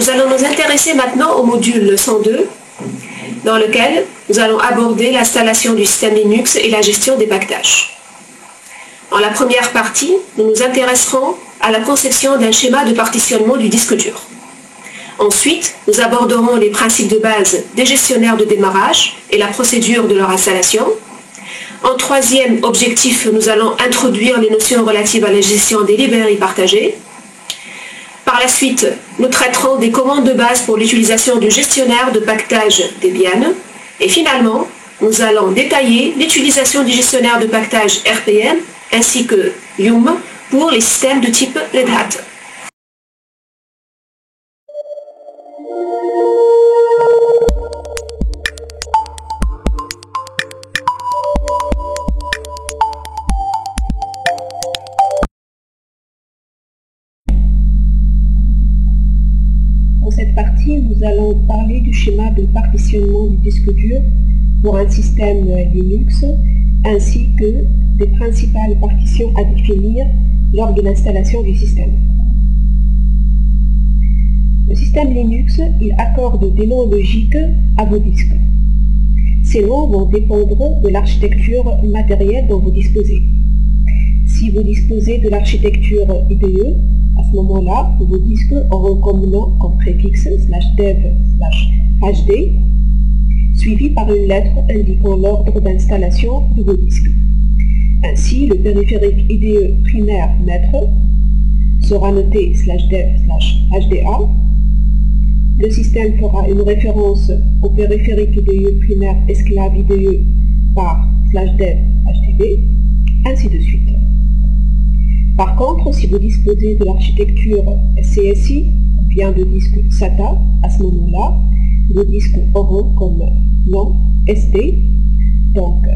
Nous allons nous intéresser maintenant au module 102, dans lequel nous allons aborder l'installation du système Linux et la gestion des packages. Dans la première partie, nous nous intéresserons à la conception d'un schéma de partitionnement du disque dur. Ensuite, nous aborderons les principes de base des gestionnaires de démarrage et la procédure de leur installation. En troisième objectif, nous allons introduire les notions relatives à la gestion des librairies partagées. Par la suite, nous traiterons des commandes de base pour l'utilisation du gestionnaire de paquetage Debian. Et finalement, nous allons détailler l'utilisation du gestionnaire de paquetage RPM ainsi que Yum pour les systèmes de type Red Hat. Dans cette partie, nous allons parler du schéma de partitionnement du disque dur pour un système Linux, ainsi que des principales partitions à définir lors de l'installation du système. Le système Linux, il accorde des noms logiques à vos disques. Ces noms vont dépendre de l'architecture matérielle dont vous disposez. Si vous disposez de l'architecture IDE, à ce moment-là, vos disques auront comme nom, comme préfixe /dev/hd, suivi par une lettre indiquant l'ordre d'installation de vos disques. Ainsi, le périphérique IDE primaire maître sera noté /dev/hda. Le système fera une référence au périphérique IDE primaire esclave IDE par /dev/htb, ainsi de suite. Par contre, si vous disposez de l'architecture SCSI, bien de disque SATA, à ce moment-là, vos disques auront comme nom SD, donc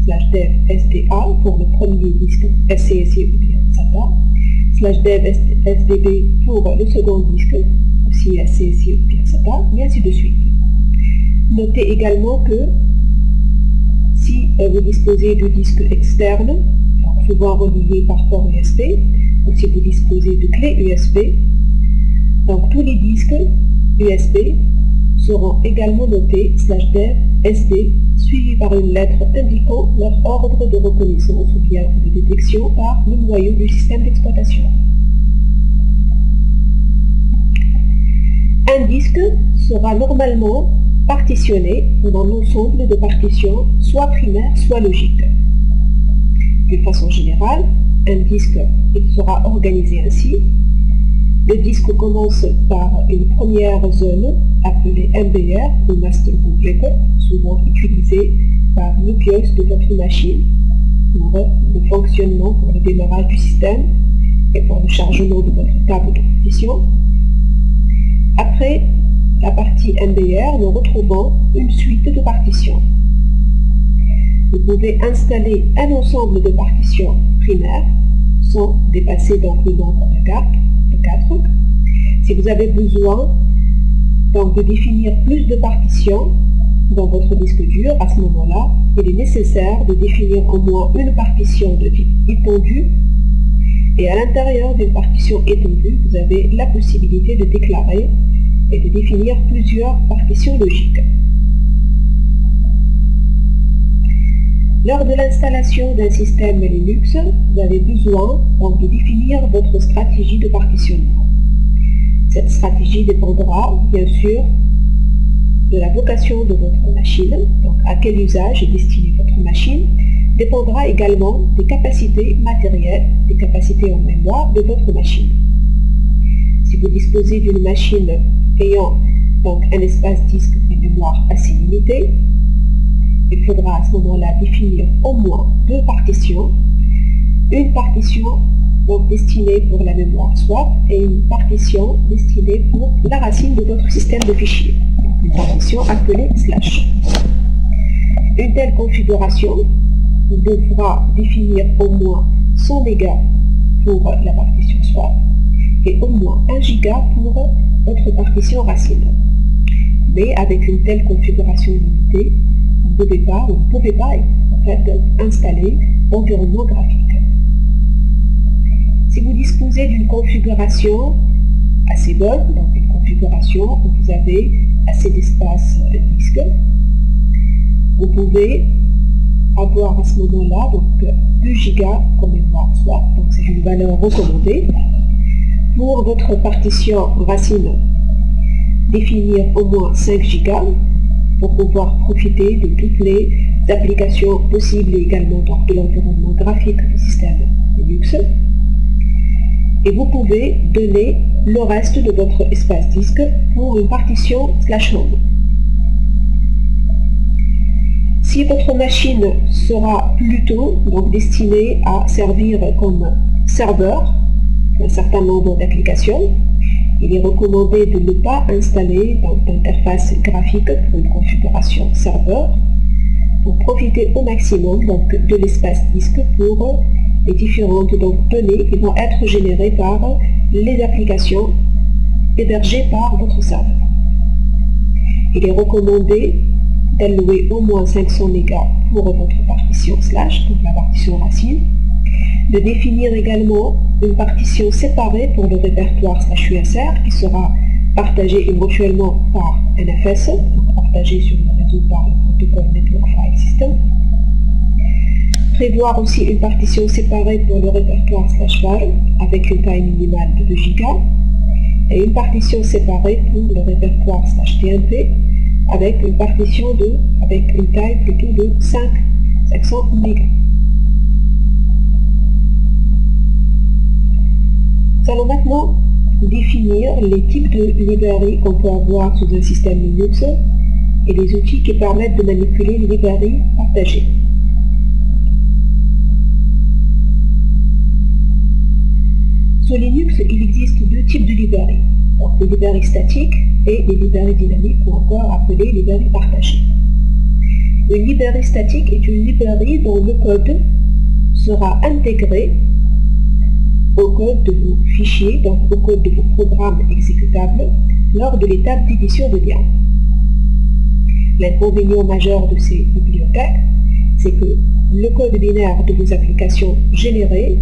/dev SDA pour le premier disque SCSI ou bien SATA, /dev SDB pour le second disque, aussi SCSI ou bien SATA, et ainsi de suite. Notez également que si vous disposez de disques externes, souvent reliés par port USB, ou si vous disposez de clés USB, donc tous les disques USB seront également notés /dev SD, suivi par une lettre indiquant leur ordre de reconnaissance ou bien de détection par le noyau du système d'exploitation. Un disque sera normalement partitionné dans un ensemble de partitions, soit primaires, soit logiques. De façon générale, un disque il sera organisé ainsi. Le disque commence par une première zone appelée MBR ou Master Bootleg, souvent utilisée par le BIOS de votre machine pour le fonctionnement, pour le démarrage du système et pour le chargement de votre table de partition. Après la partie MBR, nous retrouvons une suite de partitions. Vous pouvez installer un ensemble de partitions primaires sans dépasser donc le nombre de 4. Si vous avez besoin donc de définir plus de partitions dans votre disque dur, à ce moment-là, il est nécessaire de définir au moins une partition de type étendue. Et à l'intérieur d'une partition étendue, vous avez la possibilité de déclarer et de définir plusieurs partitions logiques. Lors de l'installation d'un système Linux, vous avez besoin donc de définir votre stratégie de partitionnement. Cette stratégie dépendra bien sûr de la vocation de votre machine, donc à quel usage est destinée votre machine, dépendra également des capacités matérielles, des capacités en mémoire de votre machine. Si vous disposez d'une machine ayant donc un espace disque et mémoire assez limité, il faudra à ce moment-là définir au moins deux partitions. Une partition donc destinée pour la mémoire swap et une partition destinée pour la racine de votre système de fichiers. Une partition appelée /. Une telle configuration devra définir au moins 100 mégas pour la partition swap et au moins 1 giga pour votre partition racine. Mais avec une telle configuration limitée, vous ne pouvez pas en fait installer l'environnement graphique. Si vous disposez d'une configuration assez bonne, donc une configuration où vous avez assez d'espace disque. Vous pouvez avoir à ce moment-là donc 2 Go comme mémoire swap, donc c'est une valeur recommandée. Pour votre partition racine, définir au moins 5 Go pour pouvoir profiter de toutes les applications possibles et également donc, de l'environnement graphique du système Linux. Et vous pouvez donner le reste de votre espace disque pour une partition /home. Si votre machine sera plutôt donc, destinée à servir comme serveur un certain nombre d'applications, il est recommandé de ne pas installer d'interface graphique pour une configuration serveur pour profiter au maximum donc, de l'espace disque pour les différentes données qui vont être générées par les applications hébergées par votre serveur. Il est recommandé d'allouer au moins 500 MB pour votre partition /, donc la partition racine, de définir également une partition séparée pour le répertoire /USR qui sera partagé éventuellement par NFS, donc partagé sur le réseau par le protocole Network File System. Prévoir aussi une partition séparée pour le répertoire /var avec une taille minimale de 2 Go et une partition séparée pour le répertoire /tmp avec une partition avec une taille plutôt de 500 MB. Nous allons maintenant définir les types de librairies qu'on peut avoir sous un système Linux et les outils qui permettent de manipuler les librairies partagées. Sous Linux, il existe 2 types de librairies, donc les librairies statiques et les librairies dynamiques, ou encore appelées librairies partagées. Une librairie statique est une librairie dont le code sera intégré au code de vos fichiers, donc au code de vos programmes exécutables, lors de l'étape d'édition de liens. L'inconvénient majeur de ces bibliothèques, c'est que le code binaire de vos applications générées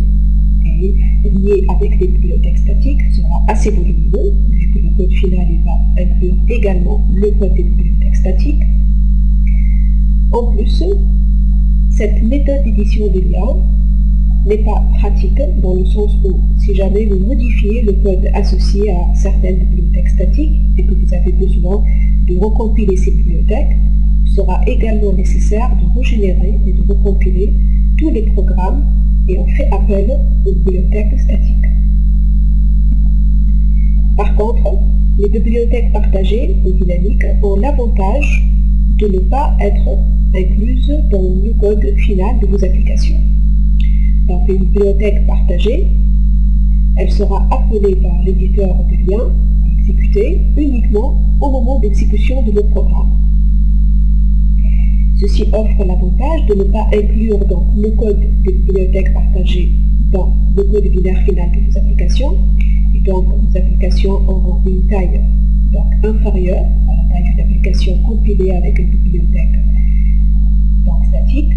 et lié avec les bibliothèques statiques sera assez volumineux, vu que le code final va inclure également le code des bibliothèques statiques. En plus, cette méthode d'édition de liens n'est pas pratique dans le sens où si jamais vous modifiez le code associé à certaines bibliothèques statiques et que vous avez besoin de recompiler ces bibliothèques, il sera également nécessaire de régénérer et de recompiler tous les programmes et on fait appel aux bibliothèques statiques. Par contre, les bibliothèques partagées ou dynamiques ont l'avantage de ne pas être incluses dans le code final de vos applications. Donc une bibliothèque partagée, elle sera appelée par l'éditeur de liens et exécutée uniquement au moment d'exécution de vos programmes. Ceci offre l'avantage de ne pas inclure donc, le code des bibliothèques partagées dans le code binaire final de vos applications, et donc vos applications auront une taille donc, inférieure à la taille d'une application compilée avec une bibliothèque donc, statique.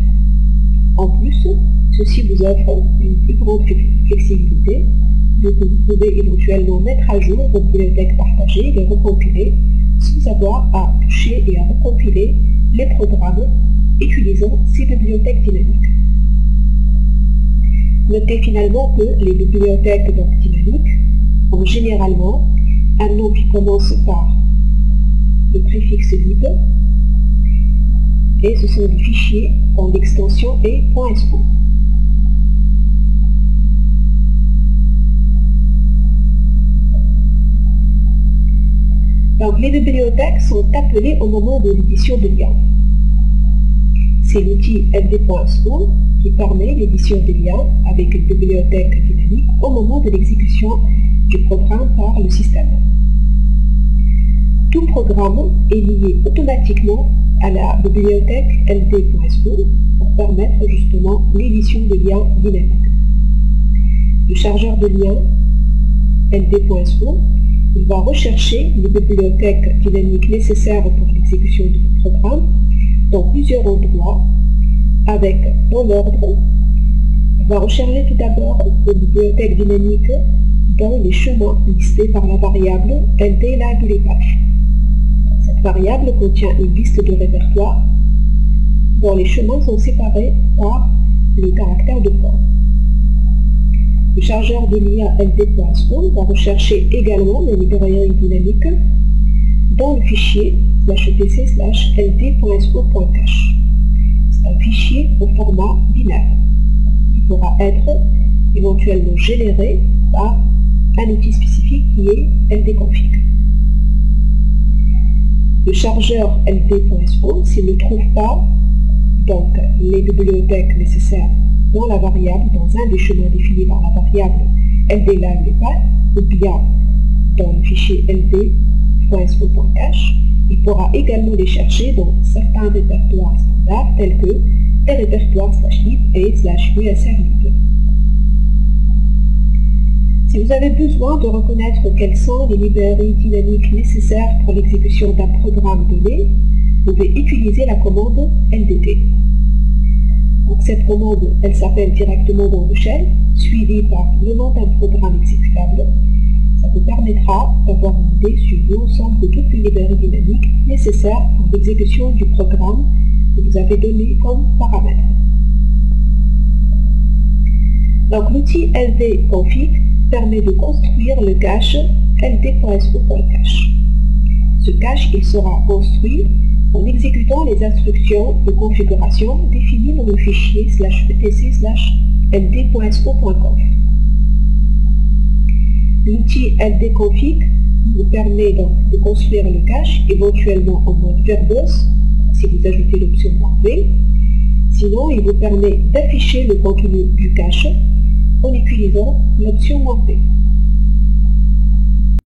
En plus, ceci vous offre une plus grande flexibilité, donc vous pouvez éventuellement mettre à jour vos bibliothèques partagées et les recompiler sans avoir à toucher et à recompiler les programmes utilisant ces bibliothèques dynamiques. Notez finalement que les bibliothèques donc, dynamiques ont généralement un nom qui commence par le préfixe lib et ce sont des fichiers dont l'extension est .so. Donc les bibliothèques sont appelées au moment de l'édition de liens. C'est l'outil ld.so qui permet l'édition de liens avec une bibliothèque dynamique au moment de l'exécution du programme par le système. Tout programme est lié automatiquement à la bibliothèque ld.so pour permettre justement l'édition de liens dynamiques. Le chargeur de liens ld.so il va rechercher les bibliothèques dynamiques nécessaires pour l'exécution de votre programme dans plusieurs endroits avec, dans l'ordre, il va rechercher tout d'abord les bibliothèques dynamiques dans les chemins listés par la variable ld_library_path. Cette variable contient une liste de répertoires dont les chemins sont séparés par le caractère de port. Le chargeur de l'IA ld.so va rechercher également les librairies dynamiques dans le fichier /etc/ld.so.cache. C'est un fichier au format binaire qui pourra être éventuellement généré par un outil spécifique qui est ldconfig. Le chargeur ld.so, s'il ne trouve pas donc les bibliothèques nécessaires dans la variable, dans un des chemins définis par la variable ld_library_path, ou bien dans le fichier ld.so.cache, il pourra également les chercher dans certains répertoires standards tels que les répertoires /lib et /usrlib. Si vous avez besoin de reconnaître quelles sont les librairies dynamiques nécessaires pour l'exécution d'un programme donné, vous pouvez utiliser la commande ldt. Donc cette commande, elle s'appelle directement dans le shell, suivie par le nom d'un programme exécutable. Ça vous permettra d'avoir une idée sur l'ensemble de toutes les librairies dynamiques nécessaires pour l'exécution du programme que vous avez donné comme paramètre. Donc l'outil ldconfig permet de construire le cache ld.so.cache. Ce cache, il sera construit en exécutant les instructions de configuration définies dans le fichier /etc/ld.so.conf. L'outil ldconfig vous permet donc de construire le cache éventuellement en mode verbose si vous ajoutez l'option .v. Sinon, il vous permet d'afficher le contenu du cache en utilisant l'option .p.